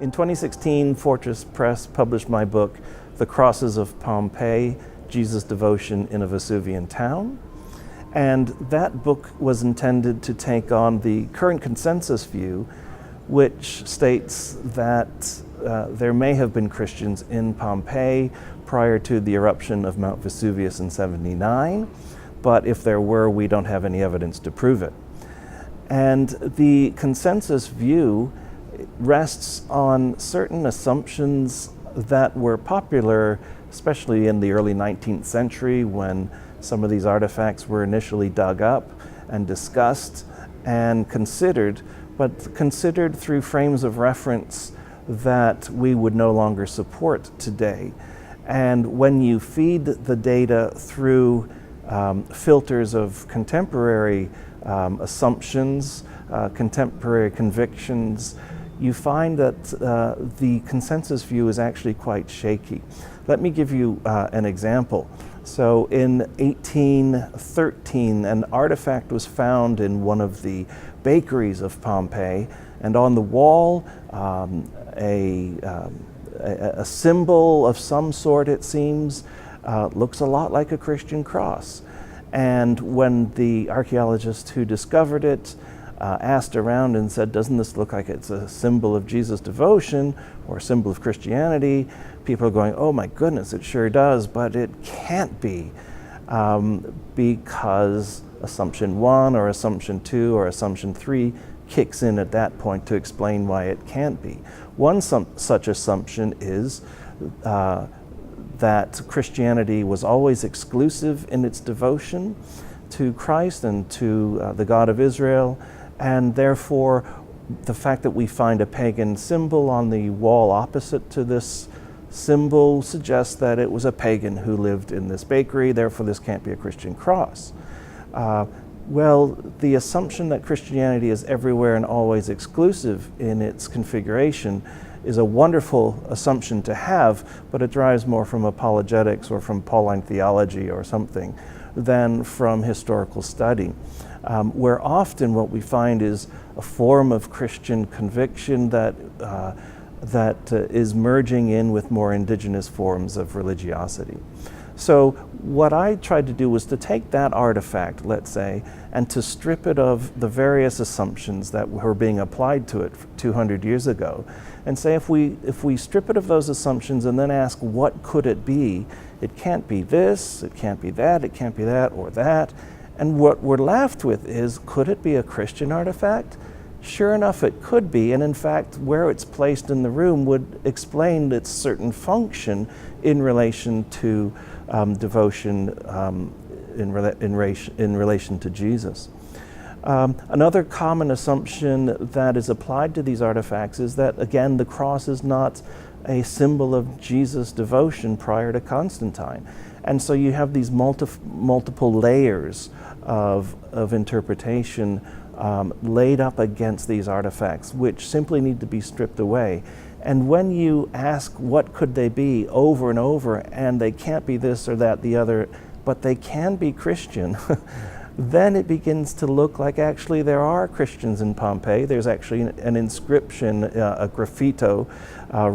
In 2016, Fortress Press published my book, The Crosses of Pompeii, Jesus' Devotion in a Vesuvian Town. And that book was intended to take on the current consensus view, which states that there may have been Christians in Pompeii prior to the eruption of Mount Vesuvius in 79, but if there were, we don't have any evidence to prove it. And the consensus view rests on certain assumptions that were popular, especially in the early 19th century when some of these artifacts were initially dug up and discussed and considered, but considered through frames of reference that we would no longer support today. And when you feed the data through filters of contemporary assumptions, contemporary convictions, you find that the consensus view is actually quite shaky. Let me give you an example. So in 1813, an artifact was found in one of the bakeries of Pompeii, and on the wall, a symbol of some sort, it seems, looks a lot like a Christian cross. And when the archaeologist who discovered it asked around and said, doesn't this look like it's a symbol of Jesus' devotion or a symbol of Christianity? People are going, oh my goodness, it sure does, but it can't be, because assumption 1 or assumption 2 or assumption 3 kicks in at that point to explain why it can't be. One such assumption is that Christianity was always exclusive in its devotion to Christ and to the God of Israel, and therefore the fact that we find a pagan symbol on the wall opposite to this symbol suggests that it was a pagan who lived in this bakery, therefore this can't be a Christian cross. Well, the assumption that Christianity is everywhere and always exclusive in its configuration is a wonderful assumption to have, but it derives more from apologetics or from Pauline theology or something than from historical study, where often what we find is a form of Christian conviction that is merging in with more indigenous forms of religiosity. So what I tried to do was to take that artifact, let's say, and to strip it of the various assumptions that were being applied to it 200 years ago, and say if we strip it of those assumptions and then ask what could it be, it can't be this, it can't be that, it can't be that or that, and what we're left with is, could it be a Christian artifact? Sure enough, it could be, and in fact, where it's placed in the room would explain its certain function in relation to devotion in relation to Jesus. Another common assumption that is applied to these artifacts is that, again, the cross is not a symbol of Jesus' devotion prior to Constantine. And so you have these multiple layers of interpretation laid up against these artifacts, which simply need to be stripped away. And when you ask what could they be over and over, and they can't be this or that, the other, but they can be Christian, then it begins to look like actually there are Christians in Pompeii. There's actually an inscription, a graffito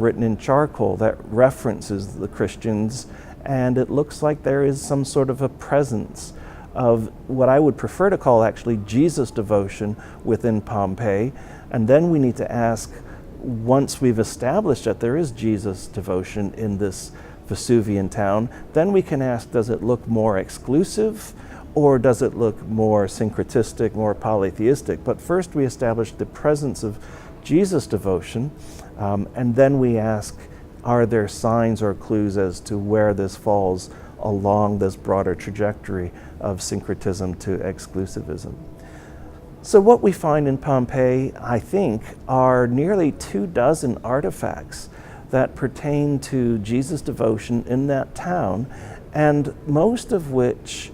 written in charcoal that references the Christians, and it looks like there is some sort of a presence of what I would prefer to call actually Jesus devotion within Pompeii. And then we need to ask, once we've established that there is Jesus devotion in this Vesuvian town, then we can ask, does it look more exclusive or does it look more syncretistic, more polytheistic? But first we establish the presence of Jesus devotion, and then we ask, are there signs or clues as to where this falls along this broader trajectory of syncretism to exclusivism? So what we find in Pompeii, I think, are nearly 24 artifacts that pertain to Jesus' devotion in that town, and most of which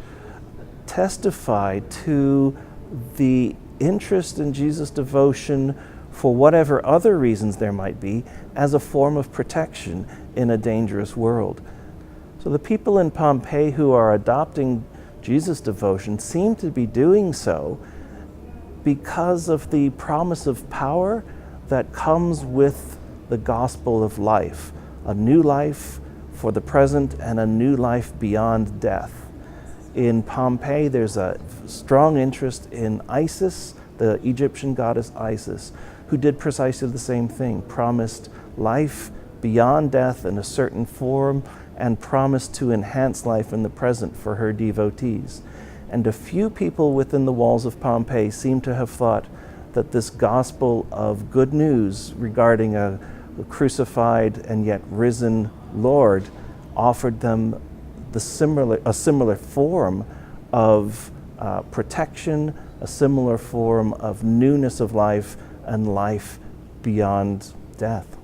testify to the interest in Jesus' devotion for whatever other reasons there might be as a form of protection in a dangerous world. So the people in Pompeii who are adopting Jesus' devotion seem to be doing so because of the promise of power that comes with the gospel of life, a new life for the present and a new life beyond death. In Pompeii, there's a strong interest in Isis, the Egyptian goddess Isis, who did precisely the same thing, promised life beyond death in a certain form and promised to enhance life in the present for her devotees. And a few people within the walls of Pompeii seem to have thought that this gospel of good news regarding a crucified and yet risen Lord offered them a similar form of protection, a similar form of newness of life and life beyond death.